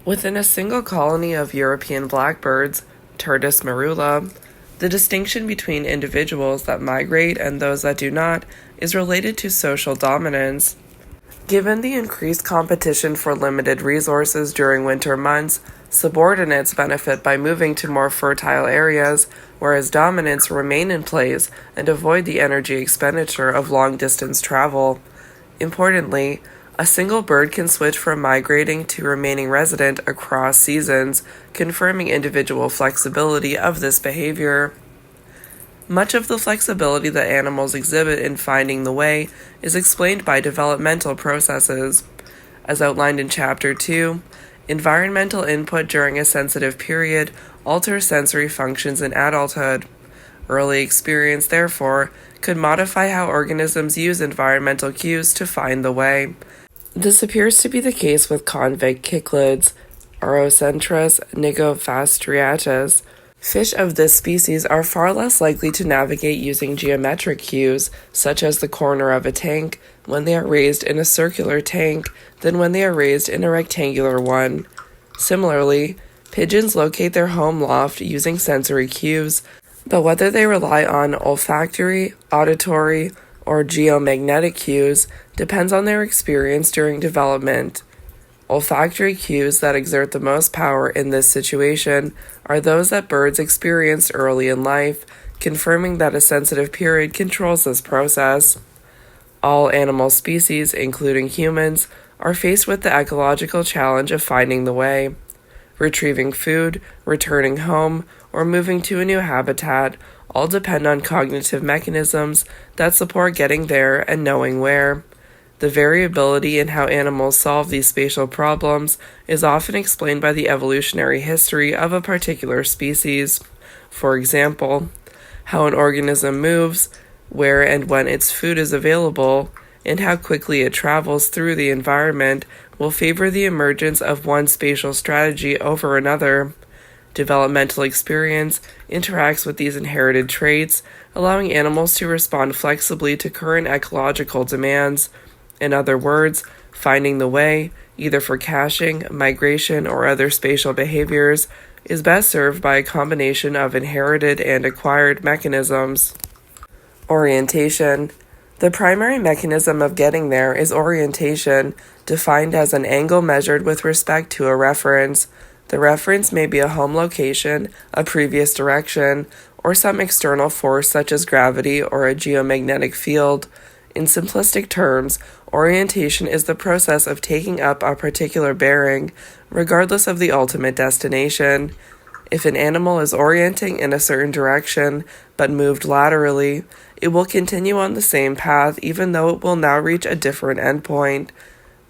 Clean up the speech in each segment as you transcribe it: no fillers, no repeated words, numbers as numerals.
Within a single colony of European blackbirds, Turdus merula, the distinction between individuals that migrate and those that do not is related to social dominance. Given the increased competition for limited resources during winter months, subordinates benefit by moving to more fertile areas, whereas dominants remain in place and avoid the energy expenditure of long-distance travel. Importantly, a single bird can switch from migrating to remaining resident across seasons, confirming individual flexibility of this behavior. Much of the flexibility that animals exhibit in finding the way is explained by developmental processes. As outlined in Chapter 2, environmental input during a sensitive period alters sensory functions in adulthood. Early experience, therefore, could modify how organisms use environmental cues to find the way. This appears to be the case with convict cichlids, Aerocentrus nigofastriatus. Fish of this species are far less likely to navigate using geometric cues, such as the corner of a tank, when they are raised in a circular tank than when they are raised in a rectangular one. Similarly, pigeons locate their home loft using sensory cues, but whether they rely on olfactory, auditory, or geomagnetic cues depends on their experience during development. Olfactory cues that exert the most power in this situation are those that birds experienced early in life, confirming that a sensitive period controls this process. All animal species, including humans, are faced with the ecological challenge of finding the way. Retrieving food, returning home, or moving to a new habitat all depend on cognitive mechanisms that support getting there and knowing where. The variability in how animals solve these spatial problems is often explained by the evolutionary history of a particular species. For example, how an organism moves, where and when its food is available, and how quickly it travels through the environment will favor the emergence of one spatial strategy over another. Developmental experience interacts with these inherited traits, allowing animals to respond flexibly to current ecological demands. In other words, finding the way, either for caching, migration, or other spatial behaviors, is best served by a combination of inherited and acquired mechanisms. Orientation. The primary mechanism of getting there is orientation, defined as an angle measured with respect to a reference. The reference may be a home location, a previous direction, or some external force such as gravity or a geomagnetic field. In simplistic terms, orientation is the process of taking up a particular bearing, regardless of the ultimate destination. If an animal is orienting in a certain direction, but moved laterally, it will continue on the same path even though it will now reach a different endpoint.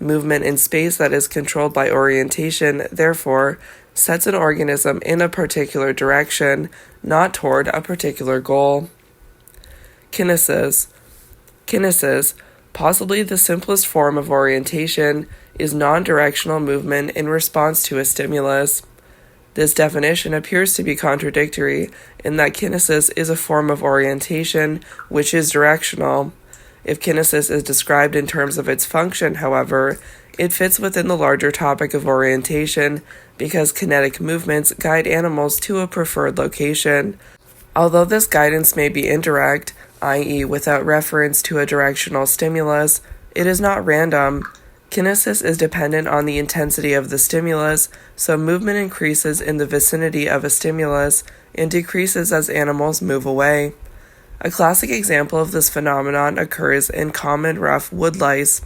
Movement in space that is controlled by orientation, therefore, sets an organism in a particular direction, not toward a particular goal. Kinesis. Kinesis, possibly the simplest form of orientation, is non-directional movement in response to a stimulus. This definition appears to be contradictory in that kinesis is a form of orientation which is directional. If kinesis is described in terms of its function, however, it fits within the larger topic of orientation because kinetic movements guide animals to a preferred location. Although this guidance may be indirect, i.e., without reference to a directional stimulus, it is not random. Kinesis is dependent on the intensity of the stimulus, so movement increases in the vicinity of a stimulus and decreases as animals move away. A classic example of this phenomenon occurs in common rough woodlice,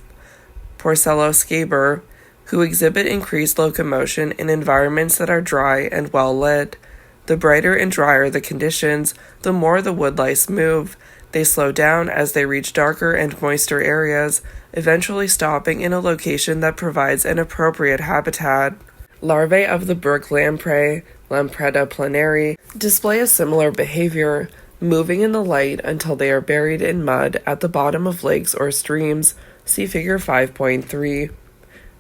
Porcelloscaber, who exhibit increased locomotion in environments that are dry and well lit. The brighter and drier the conditions, the more the woodlice move. They slow down as they reach darker and moister areas, eventually stopping in a location that provides an appropriate habitat. Larvae of the brook lamprey, Lampretta planari, display a similar behavior, moving in the light until they are buried in mud at the bottom of lakes or streams. See Figure 5.3.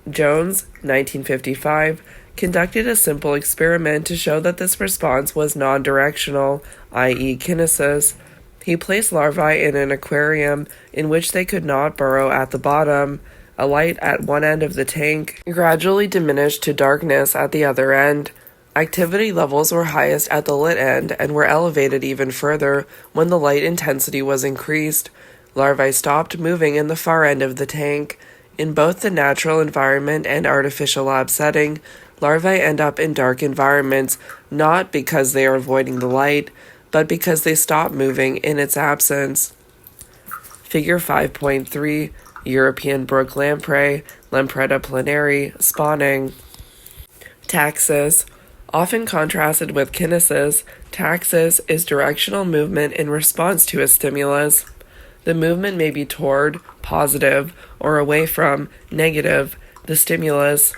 Jones, 1955, conducted a simple experiment to show that this response was non-directional, i.e. kinesis. He placed larvae in an aquarium in which they could not burrow at the bottom. A light at one end of the tank gradually diminished to darkness at the other end. Activity levels were highest at the lit end and were elevated even further when the light intensity was increased. Larvae stopped moving in the far end of the tank. In both the natural environment and artificial lab setting, larvae end up in dark environments not because they are avoiding the light, but because they stop moving in its absence. Figure 5.3, European brook lamprey, Lampretta planari, spawning. Taxis. Often contrasted with kinesis, taxis is directional movement in response to a stimulus. The movement may be toward, positive, or away from, negative, the stimulus.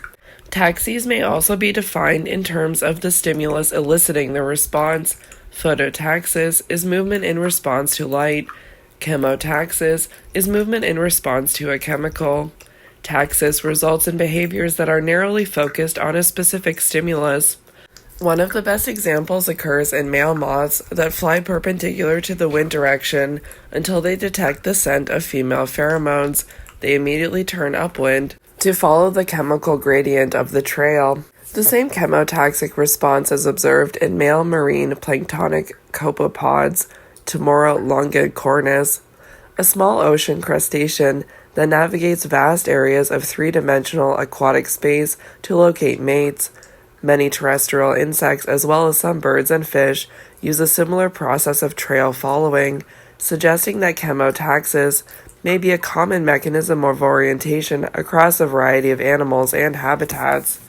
Taxis may also be defined in terms of the stimulus eliciting the response. Phototaxis is movement in response to light. Chemotaxis is movement in response to a chemical. Taxis results in behaviors that are narrowly focused on a specific stimulus. One of the best examples occurs in male moths that fly perpendicular to the wind direction until they detect the scent of female pheromones. They immediately turn upwind to follow the chemical gradient of the trail. The same chemotaxic response is observed in male marine planktonic copepods, Timora longicornis, a small ocean crustacean that navigates vast areas of three-dimensional aquatic space to locate mates. Many terrestrial insects, as well as some birds and fish, use a similar process of trail following, suggesting that chemotaxis may be a common mechanism of orientation across a variety of animals and habitats.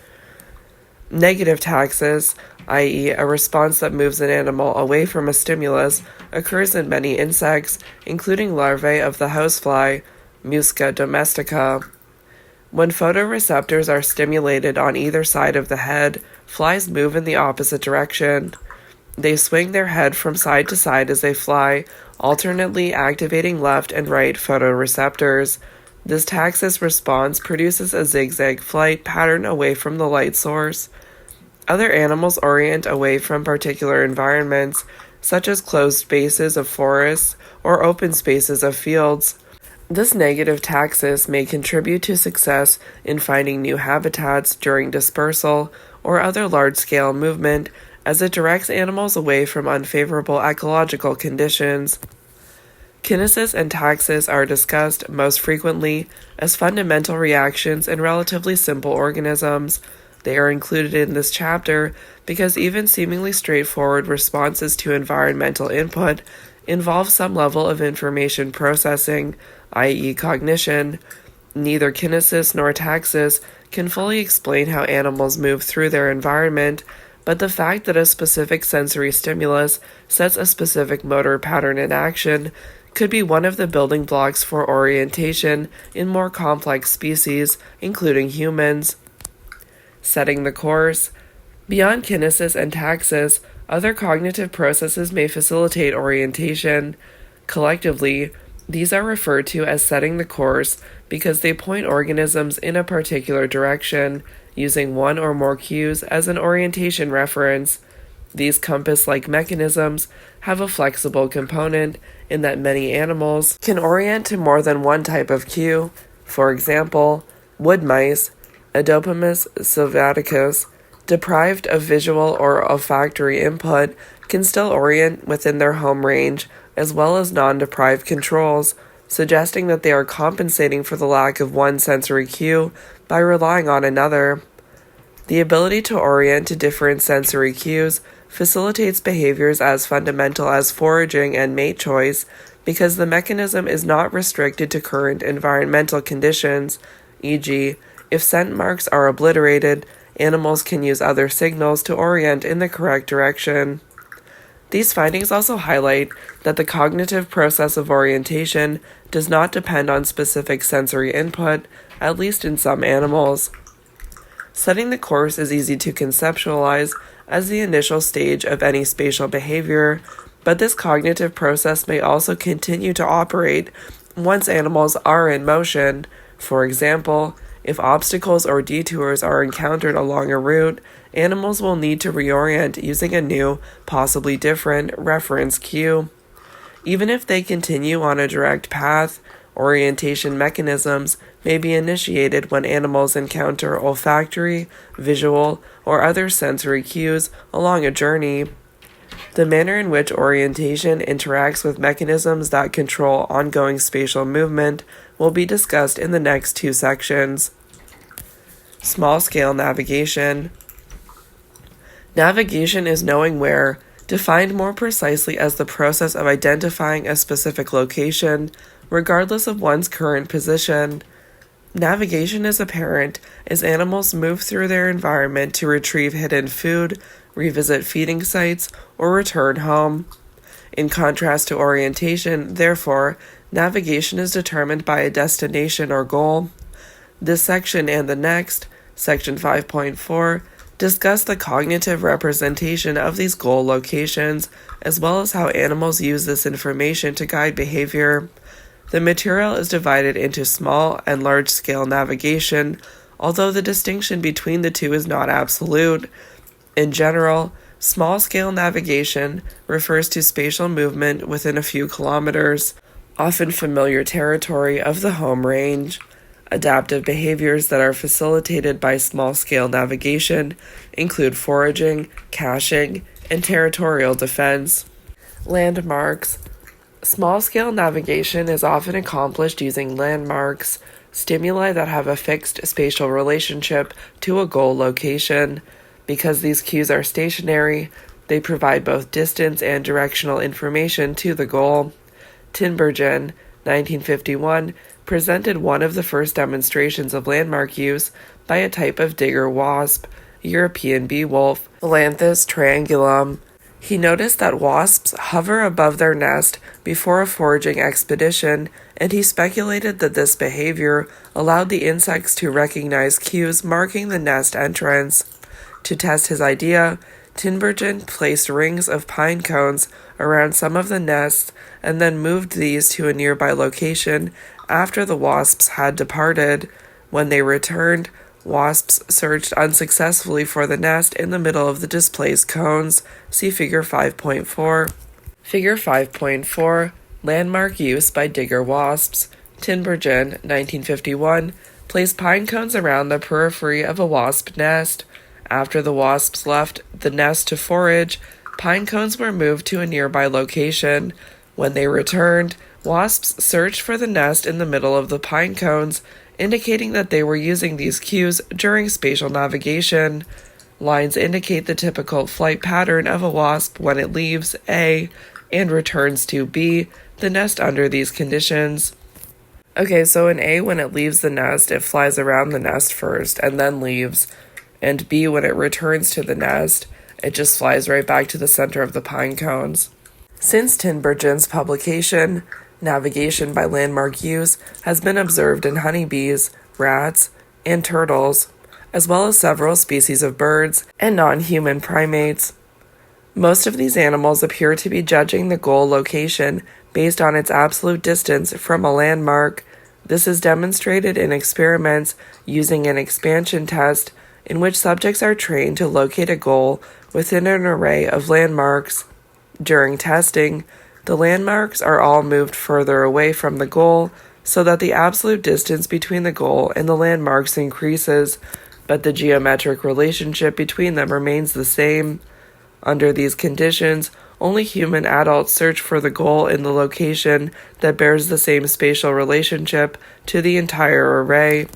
Negative taxis, i.e., a response that moves an animal away from a stimulus, occurs in many insects, including larvae of the housefly, Musca domestica. When photoreceptors are stimulated on either side of the head, flies move in the opposite direction. They swing their head from side to side as they fly, alternately activating left and right photoreceptors. This taxis response produces a zigzag flight pattern away from the light source. Other animals orient away from particular environments, such as closed spaces of forests or open spaces of fields. This negative taxis may contribute to success in finding new habitats during dispersal or other large-scale movement, as it directs animals away from unfavorable ecological conditions. Kinesis and taxis are discussed most frequently as fundamental reactions in relatively simple organisms. They are included in this chapter because even seemingly straightforward responses to environmental input involve some level of information processing, i.e. cognition. Neither kinesis nor taxis can fully explain how animals move through their environment, but the fact that a specific sensory stimulus sets a specific motor pattern in action could be one of the building blocks for orientation in more complex species, including humans. Setting the course. Beyond kinesis and taxis, other cognitive processes may facilitate orientation. Collectively, these are referred to as setting the course because they point organisms in a particular direction, using one or more cues as an orientation reference. These compass-like mechanisms have a flexible component in that many animals can orient to more than one type of cue. For example, wood mice, Adopomus sylvaticus, deprived of visual or olfactory input, can still orient within their home range, as well as non-deprived controls, suggesting that they are compensating for the lack of one sensory cue by relying on another. The ability to orient to different sensory cues facilitates behaviors as fundamental as foraging and mate choice because the mechanism is not restricted to current environmental conditions, e.g., if scent marks are obliterated, animals can use other signals to orient in the correct direction. These findings also highlight that the cognitive process of orientation does not depend on specific sensory input, at least in some animals. Setting the course is easy to conceptualize as the initial stage of any spatial behavior, but this cognitive process may also continue to operate once animals are in motion. For example, if obstacles or detours are encountered along a route, animals will need to reorient using a new, possibly different, reference cue. Even if they continue on a direct path, Orientation mechanisms may be initiated when animals encounter olfactory, visual, or other sensory cues along a journey. The manner in which orientation interacts with mechanisms that control ongoing spatial movement will be discussed in the next two sections. Small-scale navigation. Navigation is knowing where, defined more precisely as the process of identifying a specific location, regardless of one's current position. Navigation is apparent as animals move through their environment to retrieve hidden food, revisit feeding sites, or return home. In contrast to orientation, therefore, navigation is determined by a destination or goal. This section and the next, section 5.4, discuss the cognitive representation of these goal locations, as well as how animals use this information to guide behavior. The material is divided into small and large-scale navigation, although the distinction between the two is not absolute. In general, small-scale navigation refers to spatial movement within a few kilometers, often familiar territory of the home range. Adaptive behaviors that are facilitated by small-scale navigation include foraging, caching, and territorial defense. Landmarks. Small-scale navigation is often accomplished using landmarks, stimuli that have a fixed spatial relationship to a goal location. Because these cues are stationary, they provide both distance and directional information to the goal. Tinbergen, 1951, presented one of the first demonstrations of landmark use by a type of digger wasp, European bee wolf, Melanthus triangulum. He noticed that wasps hover above their nest before a foraging expedition, and he speculated that this behavior allowed the insects to recognize cues marking the nest entrance. To test his idea, Tinbergen placed rings of pine cones around some of the nests and then moved these to a nearby location after the wasps had departed. When they returned, wasps searched unsuccessfully for the nest in the middle of the displaced cones. See Figure 5.4. Figure 5.4, Landmark use by digger wasps. Tinbergen, 1951, placed pine cones around the periphery of a wasp nest. After the wasps left the nest to forage, pine cones were moved to a nearby location. When they returned, wasps searched for the nest in the middle of the pine cones, indicating that they were using these cues during spatial navigation. Lines indicate the typical flight pattern of a wasp when it leaves A and returns to B, the nest under these conditions. Okay, so in A, when it leaves the nest, it flies around the nest first and then leaves. And B, when it returns to the nest, it just flies right back to the center of the pine cones. Since Tinbergen's publication, navigation by landmark use has been observed in honeybees, rats, and turtles, as well as several species of birds and non-human primates. Most of these animals appear to be judging the goal location based on its absolute distance from a landmark. This is demonstrated in experiments using an expansion test in which subjects are trained to locate a goal within an array of landmarks. During testing, the landmarks are all moved further away from the goal so that the absolute distance between the goal and the landmarks increases, but the geometric relationship between them remains the same. Under these conditions, only human adults search for the goal in the location that bears the same spatial relationship to the entire array.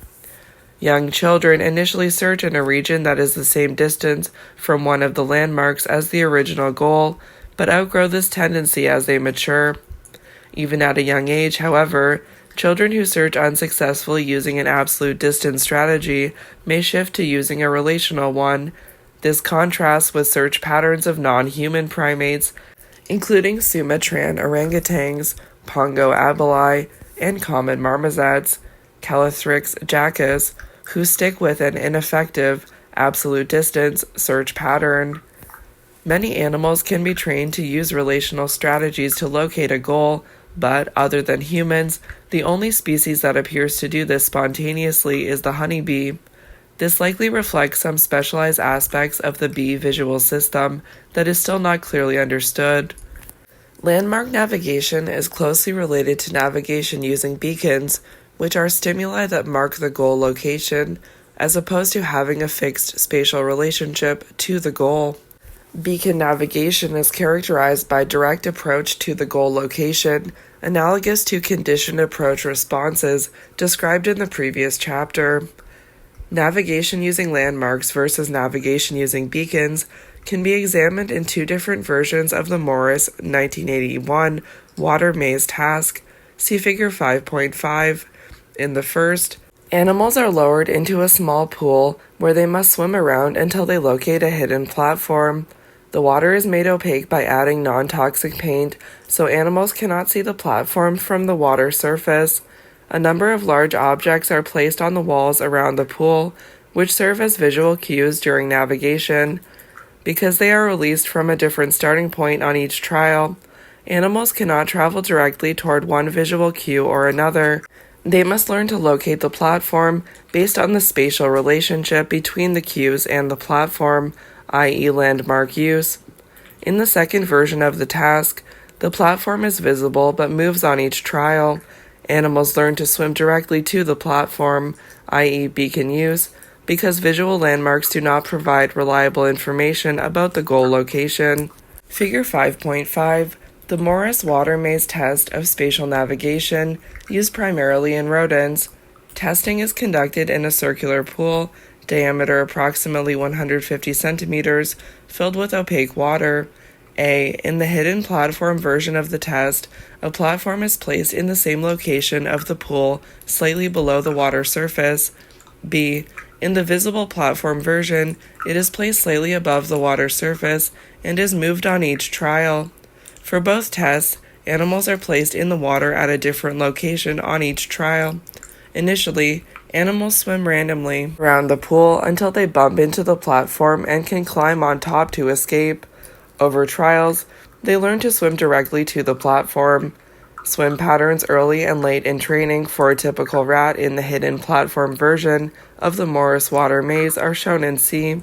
Young children initially search in a region that is the same distance from one of the landmarks as the original goal, but outgrow this tendency as they mature. Even at a young age, however, children who search unsuccessfully using an absolute distance strategy may shift to using a relational one. This contrasts with search patterns of non-human primates, including Sumatran orangutans, Pongo abeli, and common marmosets, Calothrix jacus, who stick with an ineffective, absolute distance search pattern. Many animals can be trained to use relational strategies to locate a goal, but, other than humans, the only species that appears to do this spontaneously is the honeybee. This likely reflects some specialized aspects of the bee visual system that is still not clearly understood. Landmark navigation is closely related to navigation using beacons, which are stimuli that mark the goal location, as opposed to having a fixed spatial relationship to the goal. Beacon navigation is characterized by direct approach to the goal location, analogous to conditioned approach responses described in the previous chapter. Navigation using landmarks versus navigation using beacons can be examined in two different versions of the Morris 1981 water maze task. See Figure 5.5. In the first, animals are lowered into a small pool where they must swim around until they locate a hidden platform. The water is made opaque by adding non-toxic paint, so animals cannot see the platform from the water surface. A number of large objects are placed on the walls around the pool, which serve as visual cues during navigation. Because they are released from a different starting point on each trial, animals cannot travel directly toward one visual cue or another. They must learn to locate the platform based on the spatial relationship between the cues and the platform, i.e. landmark use. In the second version of the task, the platform is visible but moves on each trial. Animals learn to swim directly to the platform, i.e. beacon use, because visual landmarks do not provide reliable information about the goal location. Figure 5.5. The Morris water maze test of spatial navigation, used primarily in rodents. Testing is conducted in a circular pool, diameter approximately 150 centimeters, filled with opaque water. In the hidden platform version of the test, a platform is placed in the same location of the pool, slightly below the water surface. B. In the visible platform version, it is placed slightly above the water surface and is moved on each trial. For both tests, animals are placed in the water at a different location on each trial. Initially, animals swim randomly around the pool until they bump into the platform and can climb on top to escape. Over trials, they learn to swim directly to the platform. Swim patterns early and late in training for a typical rat in the hidden platform version of the Morris water maze are shown in C.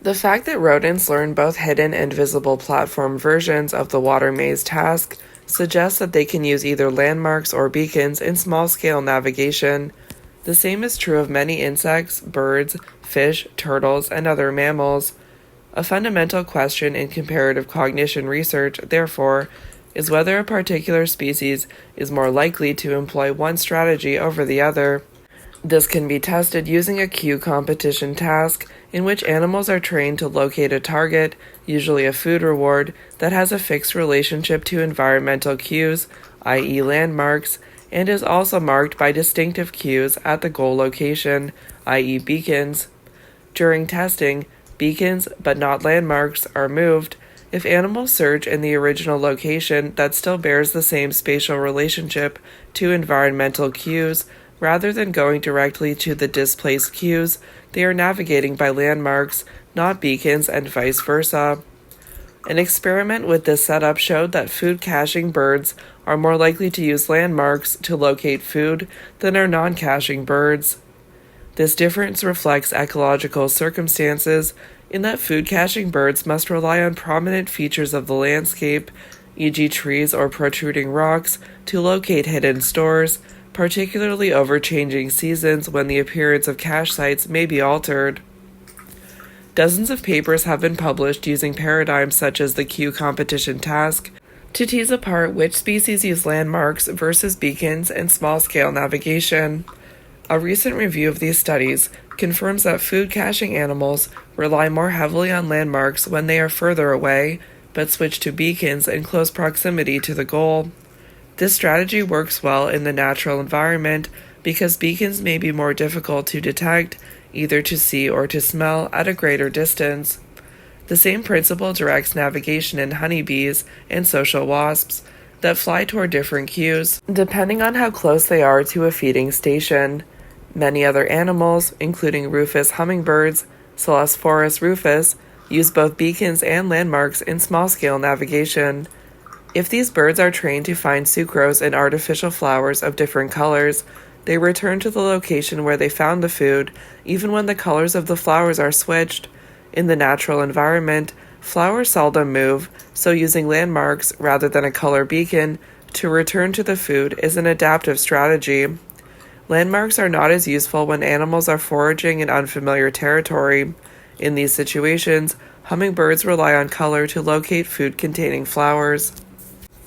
The fact that rodents learn both hidden and visible platform versions of the water maze task suggests that they can use either landmarks or beacons in small-scale navigation. The same is true of many insects, birds, fish, turtles, and other mammals. A fundamental question in comparative cognition research, therefore, is whether a particular species is more likely to employ one strategy over the other. This can be tested using a cue competition task in which animals are trained to locate a target, usually a food reward, that has a fixed relationship to environmental cues, i.e. landmarks, and is also marked by distinctive cues at the goal location, i.e. beacons. During testing, beacons, but not landmarks, are moved. If animals search in the original location that still bears the same spatial relationship to environmental cues, rather than going directly to the displaced cues, they are navigating by landmarks, not beacons, and vice versa. An experiment with this setup showed that food-caching birds are more likely to use landmarks to locate food than are non-caching birds. This difference reflects ecological circumstances in that food-caching birds must rely on prominent features of the landscape, e.g. trees or protruding rocks, to locate hidden stores, particularly over changing seasons when the appearance of cache sites may be altered. Dozens of papers have been published using paradigms such as the cue competition task to tease apart which species use landmarks versus beacons in small-scale navigation. A recent review of these studies confirms that food-caching animals rely more heavily on landmarks when they are further away, but switch to beacons in close proximity to the goal. This strategy works well in the natural environment because beacons may be more difficult to detect, either to see or to smell, at a greater distance. The same principle directs navigation in honeybees and social wasps that fly toward different cues, depending on how close they are to a feeding station. Many other animals, including rufous hummingbirds, Selesphorus rufus, use both beacons and landmarks in small-scale navigation. If these birds are trained to find sucrose in artificial flowers of different colors, they return to the location where they found the food, even when the colors of the flowers are switched. In the natural environment, Flowers seldom move, so using landmarks rather than a color beacon to return to the food is an adaptive strategy. Landmarks are not as useful when animals are foraging in unfamiliar territory. In these situations, hummingbirds rely on color to locate food-containing flowers.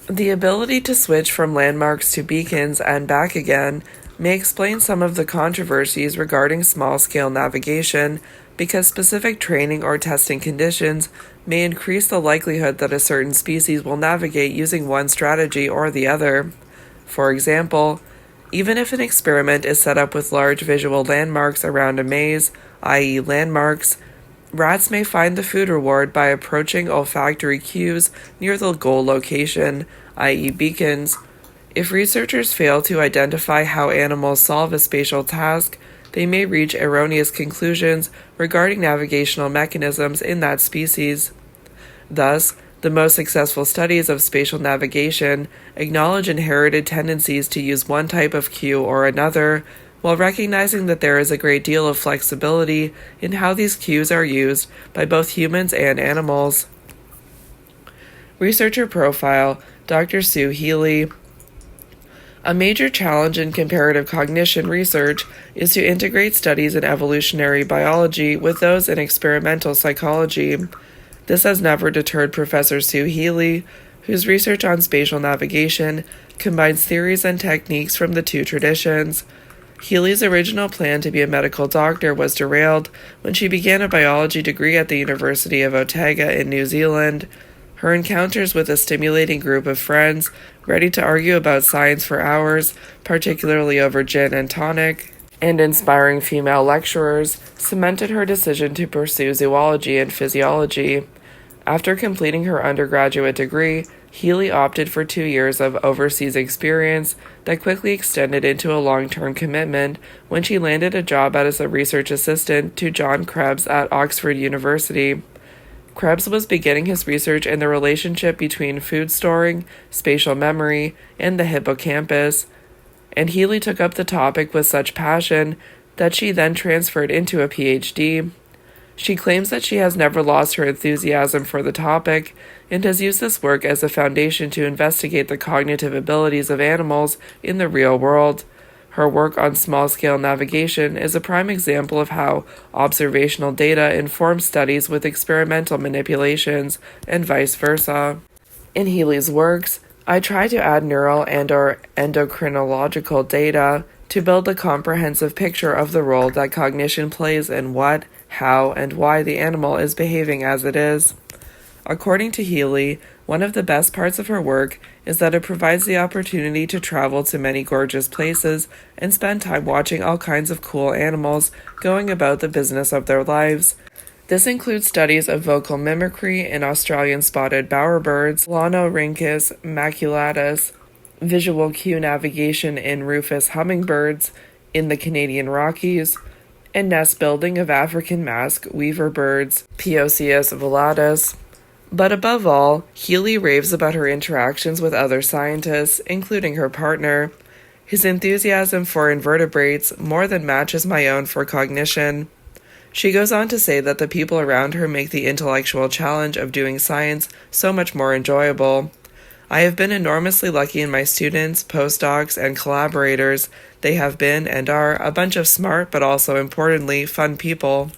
The ability to switch from landmarks to beacons and back again may explain some of the controversies regarding small-scale navigation, because specific training or testing conditions may increase the likelihood that a certain species will navigate using one strategy or the other. For example, even if an experiment is set up with large visual landmarks around a maze, i.e. landmarks, rats may find the food reward by approaching olfactory cues near the goal location, i.e. beacons. If researchers fail to identify how animals solve a spatial task, they may reach erroneous conclusions regarding navigational mechanisms in that species. Thus, the most successful studies of spatial navigation acknowledge inherited tendencies to use one type of cue or another, while recognizing that there is a great deal of flexibility in how these cues are used by both humans and animals. Researcher profile: Dr. Sue Healy. A major challenge in comparative cognition research is to integrate studies in evolutionary biology with those in experimental psychology. This has never deterred Professor Sue Healy, whose research on spatial navigation combines theories and techniques from the two traditions. Healy's original plan to be a medical doctor was derailed when she began a biology degree at the University of Otago in New Zealand. Her encounters with a stimulating group of friends, ready to argue about science for hours, particularly over gin and tonic, and inspiring female lecturers, cemented her decision to pursue zoology and physiology. After completing her undergraduate degree, Healy opted for 2 years of overseas experience that quickly extended into a long-term commitment when she landed a job as a research assistant to John Krebs at Oxford University. Krebs was beginning his research in the relationship between food storing, spatial memory, and the hippocampus, and Healy took up the topic with such passion that she then transferred into a PhD. She claims that she has never lost her enthusiasm for the topic and has used this work as a foundation to investigate the cognitive abilities of animals in the real world. Her work on small-scale navigation is a prime example of how observational data informs studies with experimental manipulations, and vice versa. In Healy's works, I try to add neural and/or endocrinological data to build a comprehensive picture of the role that cognition plays in what, how, and why the animal is behaving as it is. According to Healy, one of the best parts of her work is that it provides the opportunity to travel to many gorgeous places and spend time watching all kinds of cool animals going about the business of their lives. This includes studies of vocal mimicry in Australian spotted bowerbirds, Lanorhynchus maculatus, visual cue navigation in rufous hummingbirds in the Canadian Rockies, and nest building of African masked weaver birds, Poecis vellatus. But above all, Healy raves about her interactions with other scientists, including her partner. His enthusiasm for invertebrates more than matches my own for cognition. She goes on to say that the people around her make the intellectual challenge of doing science so much more enjoyable. I have been enormously lucky in my students, postdocs, and collaborators. They have been and are a bunch of smart but also importantly fun people.